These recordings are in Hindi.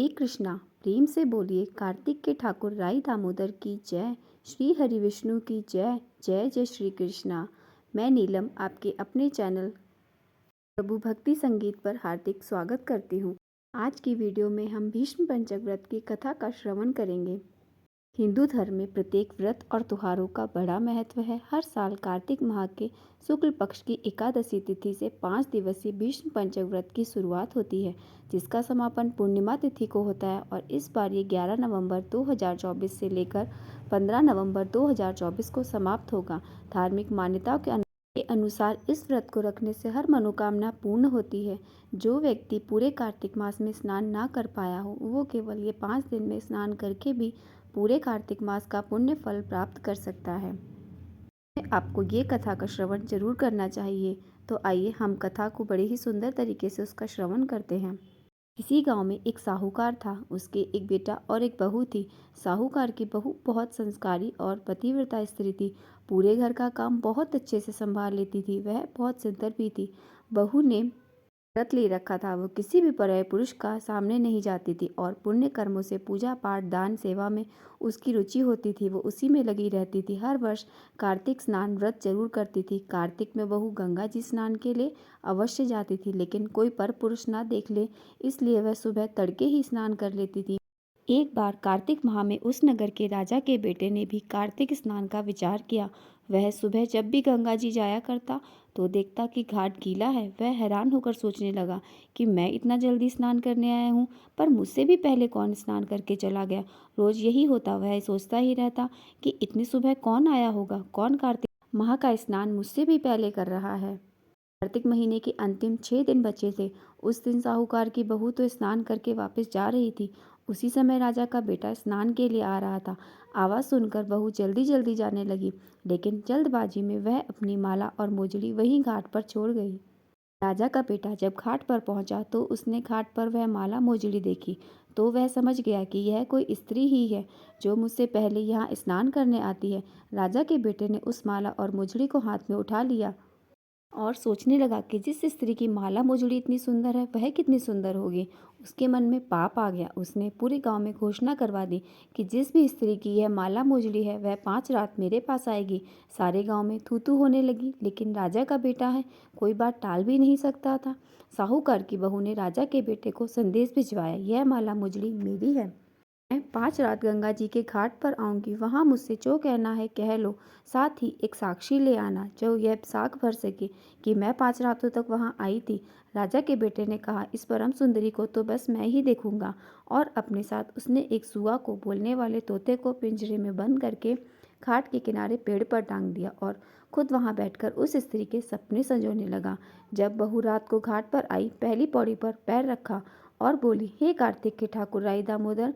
हे कृष्णा, प्रेम से बोलिए कार्तिक के ठाकुर राई दामोदर की जय। श्री हरि विष्णु की जय। जय जय श्री कृष्णा। मैं नीलम आपके अपने चैनल प्रभु भक्ति संगीत पर हार्दिक स्वागत करती हूँ। आज की वीडियो में हम भीष्म पंचक व्रत की कथा का श्रवण करेंगे। हिंदू धर्म में प्रत्येक व्रत और त्योहारों का बड़ा महत्व है। हर साल कार्तिक माह के शुक्ल पक्ष की एकादशी तिथि से 5 दिवसीय भीष्म पंचक व्रत की शुरुआत होती है, जिसका समापन पूर्णिमा तिथि को होता है और इस बार ये 11 नवंबर 2024 से लेकर 15 नवंबर 2024 को समाप्त होगा। धार्मिक मान्यताओं के अनुसार इस व्रत को रखने से हर मनोकामना पूर्ण होती है। जो व्यक्ति पूरे कार्तिक मास में स्नान ना कर पाया हो, वो केवल ये 5 दिन में स्नान करके भी पूरे कार्तिक मास का पुण्य फल प्राप्त कर सकता है। आपको ये कथा का श्रवण जरूर करना चाहिए। तो आइए हम कथा को बड़े ही सुंदर तरीके से उसका श्रवण करते हैं। किसी गांव में एक साहूकार था। उसके एक बेटा और एक बहू थी। साहूकार की बहू बहुत संस्कारी और पतिव्रता स्त्री थी। पूरे घर का काम बहुत अच्छे से संभाल लेती थी। वह बहुत सुंदर भी थी। बहू ने व्रत ले रखा था। वो किसी भी पराये पुरुष का सामने नहीं जाती थी और पुण्य कर्मों से पूजा पाठ दान सेवा में उसकी रुचि होती थी। वो उसी में लगी रहती थी। हर वर्ष कार्तिक स्नान व्रत जरूर करती थी। कार्तिक में बहू गंगा जी स्नान के लिए अवश्य जाती थी, लेकिन कोई पर पुरुष ना देख ले, इसलिए वह सुबह तड़के ही स्नान कर लेती थी। एक बार कार्तिक माह में उस नगर के राजा के बेटे ने भी कार्तिक स्नान का विचार किया। वह सुबह जब भी गंगा जी जाया करता तो देखता कि घाट गीला है। वह हैरान होकर सोचने लगा कि मैं इतना जल्दी स्नान करने आया हूँ, पर मुझसे भी पहले कौन स्नान करके चला गया। रोज यही होता। वह सोचता ही रहता कि इतनी सुबह कौन आया होगा, कौन कार्तिक माह का स्नान मुझसे भी पहले कर रहा है। कार्तिक महीने के अंतिम 6 दिन बचे थे। उस दिन साहूकार की बहू तो स्नान करके वापस जा रही थी। उसी समय राजा का बेटा स्नान के लिए आ रहा था। आवाज़ सुनकर बहू जल्दी जल्दी जाने लगी, लेकिन जल्दबाजी में वह अपनी माला और मोजड़ी वहीं घाट पर छोड़ गई। राजा का बेटा जब घाट पर पहुंचा तो उसने घाट पर वह माला मोजड़ी देखी, तो वह समझ गया कि यह कोई स्त्री ही है जो मुझसे पहले यहाँ स्नान करने आती है। राजा के बेटे ने उस माला और मोजड़ी को हाथ में उठा लिया और सोचने लगा कि जिस स्त्री की माला मोजड़ी इतनी सुंदर है, वह कितनी सुंदर होगी। उसके मन में पाप आ गया। उसने पूरे गांव में घोषणा करवा दी कि जिस भी स्त्री की यह माला मोजड़ी है, वह 5 रात मेरे पास आएगी। सारे गांव में थू थू होने लगी, लेकिन राजा का बेटा है, कोई बात टाल भी नहीं सकता था। साहूकार की बहू ने राजा के बेटे को संदेश भिजवाया, यह माला मोजड़ी मेरी है। मैं 5 रात गंगा जी के घाट पर आऊंगी। वहां मुझसे जो कहना है कह लो। साथ ही एक साक्षी ले आना जो यह साख भर सके कि मैं 5 रातों तक वहां आई थी। राजा के बेटे ने कहा, इस परम सुंदरी को तो बस मैं ही देखूंगा। और अपने साथ उसने एक सुआ को बोलने वाले तोते को पिंजरे में बंद करके घाट के किनारे पेड़ पर टांग दिया और खुद वहां बैठकर उस स्त्री के सपने संजोने लगा। जब बहू रात को घाट पर आई, पहली पौड़ी पर पैर रखा और बोली, हे कार्तिक के ठाकुर राई दामोदर,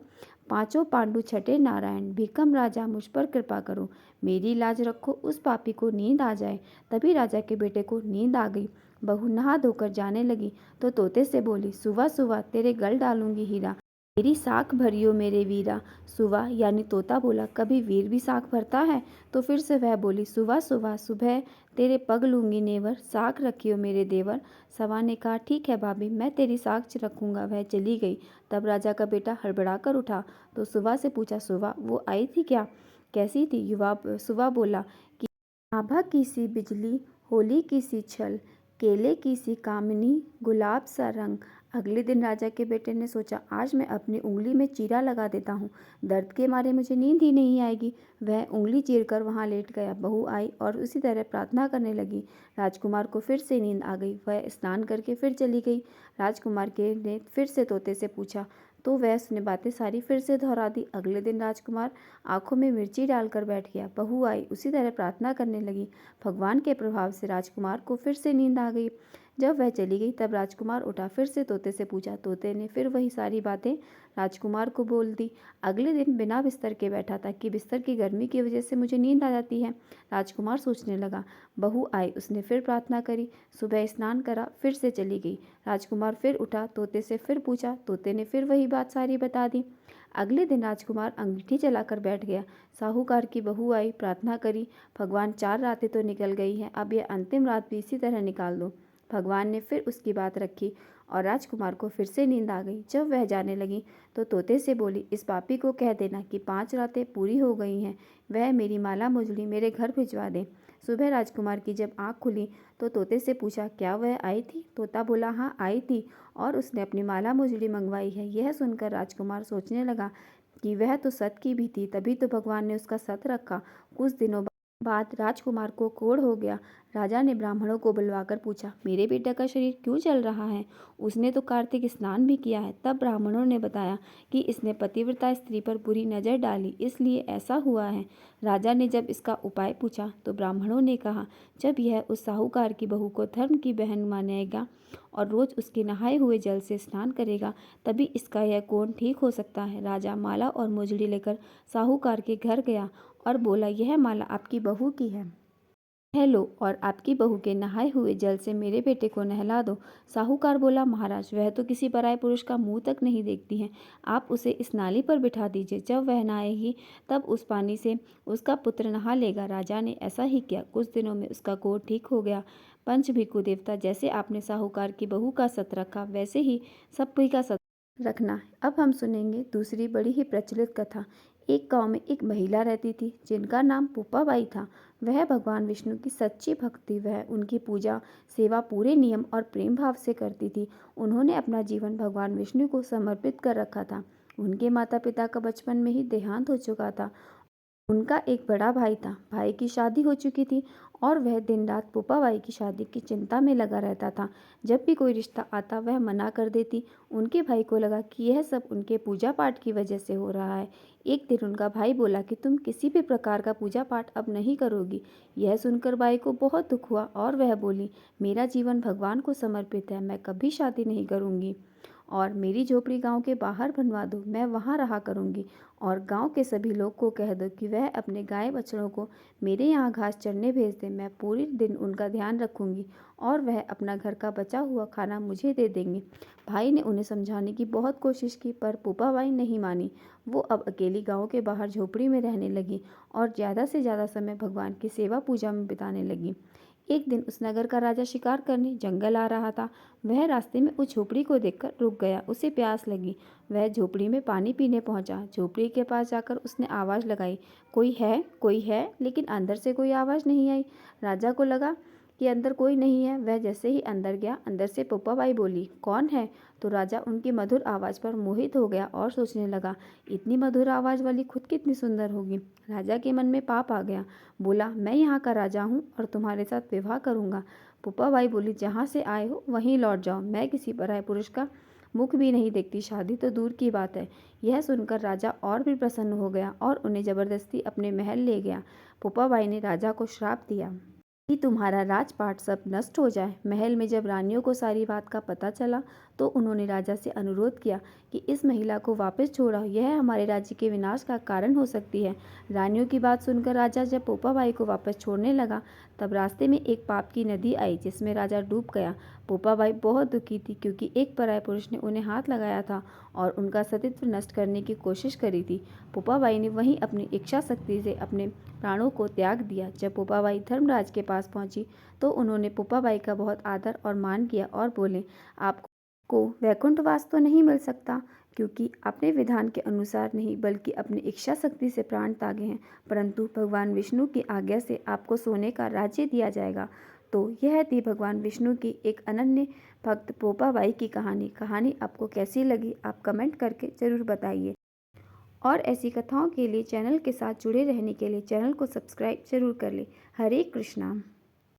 पांचों पांडु छठे नारायण, भीकम राजा मुझ पर कृपा करो, मेरी लाज रखो, उस पापी को नींद आ जाए। तभी राजा के बेटे को नींद आ गई। बहू नहा धोकर जाने लगी तो तोते से बोली, सुबह सुबह तेरे गल डालूंगी हीरा, मेरी साख भरियो मेरे वीरा। सुबह यानी तोता बोला, कभी वीर भी साख भरता है? तो फिर से वह बोली, सुबह सुबह सुबह तेरे पग लूंगी नेवर, साख रखियो मेरे देवर। सवा ने कहा, ठीक है भाभी, मैं तेरी साख रखूंगा। वह चली गई। तब राजा का बेटा हड़बड़ा कर उठा तो सुबह से पूछा, सुबह वो आई थी क्या? कैसी थी? युवा सुबह बोला कि आभा की सी बिजली, होली की सी छल, केले की सी कामिनी, गुलाब सा रंग। अगले दिन राजा के बेटे ने सोचा, आज मैं अपनी उंगली में चीरा लगा देता हूँ, दर्द के मारे मुझे नींद ही नहीं आएगी। वह उंगली चीरकर वहाँ लेट गया। बहू आई और उसी तरह प्रार्थना करने लगी। राजकुमार को फिर से नींद आ गई। वह स्नान करके फिर चली गई। राजकुमार के ने फिर से तोते से पूछा तो वह उसने बातें सारी फिर से दोहरा दी। अगले दिन राजकुमार आंखों में मिर्ची डालकर बैठ गया। बहू आई, उसी तरह प्रार्थना करने लगी। भगवान के प्रभाव से राजकुमार को फिर से नींद आ गई। जब वह चली गई तब राजकुमार उठा, फिर से तोते से पूछा। तोते ने फिर वही सारी बातें राजकुमार को बोल दी। अगले दिन बिना बिस्तर के बैठा था कि बिस्तर की गर्मी की वजह से मुझे नींद आ जाती है। राजकुमार सोचने लगा। बहू आई, उसने फिर प्रार्थना करी, सुबह स्नान करा, फिर से चली गई। राजकुमार फिर उठा, तोते से फिर पूछा। तोते ने फिर वही बात सारी बता दी। अगले दिन राजकुमार अंगीठी जलाकर बैठ गया। साहूकार की बहू आई, प्रार्थना करी, भगवान 4 रातें तो निकल गई हैं, अब यह अंतिम रात भी इसी तरह निकाल दो। भगवान ने फिर उसकी बात रखी और राजकुमार को फिर से नींद आ गई। जब वह जाने लगी तो तोते से बोली, इस पापी को कह देना कि 5 रातें पूरी हो गई हैं, वह मेरी माला मुजड़ी मेरे घर भिजवा दे। सुबह राजकुमार की जब आँख खुली तो तोते से पूछा, क्या वह आई थी? तोता बोला, हाँ आई थी, और उसने अपनी माला मुजड़ी मंगवाई है। यह सुनकर राजकुमार सोचने लगा कि वह तो सत की भी थी, तभी तो भगवान ने उसका सत रखा। कुछ दिनों बाद राजकुमार को कोढ़ हो गया। राजा ने ब्राह्मणों को बुलवाकर पूछा, मेरे बेटे का शरीर क्यों जल रहा है? उसने तो कार्तिक स्नान भी किया है। तब ब्राह्मणों ने बताया कि इसने पतिव्रता स्त्री पर बुरी नज़र डाली, इसलिए ऐसा हुआ है। राजा ने जब इसका उपाय पूछा तो ब्राह्मणों ने कहा, जब यह उस साहूकार की बहू को धर्म की बहन मानेगा और रोज उसके नहाए हुए जल से स्नान करेगा, तभी इसका यह कोढ़ ठीक हो सकता है। राजा माला और मुजड़ी लेकर साहूकार के घर गया और बोला, यह माला आपकी बहू की है, यह लो और आपकी बहू के नहाए हुए जल से मेरे बेटे को नहला दो। साहूकार बोला, महाराज, वह तो किसी पराये पुरुष का मुंह तक नहीं देखती है, आप उसे इस नाली पर बिठा दीजिए, जब वह नहाएगी तब उस पानी से उसका पुत्र नहा लेगा। राजा ने ऐसा ही किया। कुछ दिनों में उसका कोढ़ ठीक हो गया। पंच भिक्खु देवता, जैसे आपने साहूकार की बहू का सत रखा, वैसे ही सभी का सत रखना। अब हम सुनेंगे दूसरी बड़ी ही प्रचलित कथा। एक गांव में एक महिला रहती थी जिनका नाम पुप्पाबाई था। वह भगवान विष्णु की सच्ची भक्त थी। वह उनकी पूजा सेवा पूरे नियम और प्रेम भाव से करती थी। उन्होंने अपना जीवन भगवान विष्णु को समर्पित कर रखा था। उनके माता पिता का बचपन में ही देहांत हो चुका था। उनका एक बड़ा भाई था। भाई की शादी हो चुकी थी और वह दिन रात पुप्पाबाई की शादी की चिंता में लगा रहता था। जब भी कोई रिश्ता आता वह मना कर देती। उनके भाई को लगा कि यह सब उनके पूजा पाठ की वजह से हो रहा है। एक दिन उनका भाई बोला कि तुम किसी भी प्रकार का पूजा पाठ अब नहीं करोगी। यह सुनकर बाई को बहुत दुख हुआ और वह बोली, मेरा जीवन भगवान को समर्पित है, मैं कभी शादी नहीं करूँगी और मेरी झोपड़ी गांव के बाहर बनवा दो, मैं वहां रहा करूंगी। और गांव के सभी लोग को कह दो कि वह अपने गाय बछड़ों को मेरे यहाँ घास चरने भेज दें, मैं पूरे दिन उनका ध्यान रखूंगी और वह अपना घर का बचा हुआ खाना मुझे दे देंगे। भाई ने उन्हें समझाने की बहुत कोशिश की पर पुप्पाबाई नहीं मानी। वो अब अकेली गाँव के बाहर झोपड़ी में रहने लगी और ज़्यादा से ज़्यादा समय भगवान की सेवा पूजा में बिताने लगी। एक दिन उस नगर का राजा शिकार करने जंगल आ रहा था। वह रास्ते में उस झोपड़ी को देखकर रुक गया। उसे प्यास लगी। वह झोपड़ी में पानी पीने पहुंचा। झोपड़ी के पास जाकर उसने आवाज़ लगाई, कोई है, लेकिन अंदर से कोई आवाज़ नहीं आई। राजा को लगा कि अंदर कोई नहीं है। वह जैसे ही अंदर गया, अंदर से पुप्पाबाई बोली, कौन है? तो राजा उनकी मधुर आवाज़ पर मोहित हो गया और सोचने लगा, इतनी मधुर आवाज़ वाली खुद कितनी सुंदर होगी। राजा के मन में पाप आ गया। बोला, मैं यहाँ का राजा हूँ और तुम्हारे साथ विवाह करूँगा। पुप्पाबाई बोली, जहाँ से आए हो वहीं लौट जाओ, मैं किसी पराये पुरुष का मुख भी नहीं देखती, शादी तो दूर की बात है। यह सुनकर राजा और भी प्रसन्न हो गया और उन्हें जबरदस्ती अपने महल ले गया। पुप्पाबाई ने राजा को श्राप दिया कि तुम्हारा राजपाट सब नष्ट हो जाए। महल में जब रानियों को सारी बात का पता चला तो उन्होंने राजा से अनुरोध किया कि इस महिला को वापस छोड़ो, यह हमारे राज्य के विनाश का कारण हो सकती है। रानियों की बात सुनकर राजा जब पुप्पाबाई को वापस छोड़ने लगा तब रास्ते में एक पाप की नदी आई जिसमें राजा डूब गया। पुप्पाबाई बहुत दुखी थी क्योंकि एक पराये पुरुष ने उन्हें हाथ लगाया था और उनका सतीत्व नष्ट करने की कोशिश करी थी। पुप्पाबाई ने वहीं अपनी इच्छा शक्ति से अपने प्राणों को त्याग दिया। जब पुप्पाबाई धर्मराज के पास पहुंची तो उन्होंने पुप्पाबाई का बहुत आदर और मान किया और बोले, आपको वैकुंठवास तो नहीं मिल सकता क्योंकि आपने विधान के अनुसार नहीं बल्कि अपनी इच्छा शक्ति से प्राण त्यागे हैं, परंतु भगवान विष्णु की आज्ञा से आपको सोने का राज्य दिया जाएगा। तो यह थी भगवान विष्णु की एक अनन्य भक्त पुप्पाबाई की कहानी आपको कैसी लगी आप कमेंट करके ज़रूर बताइए और ऐसी कथाओं के लिए चैनल के साथ जुड़े रहने के लिए चैनल को सब्सक्राइब जरूर कर लें। हरे कृष्णा।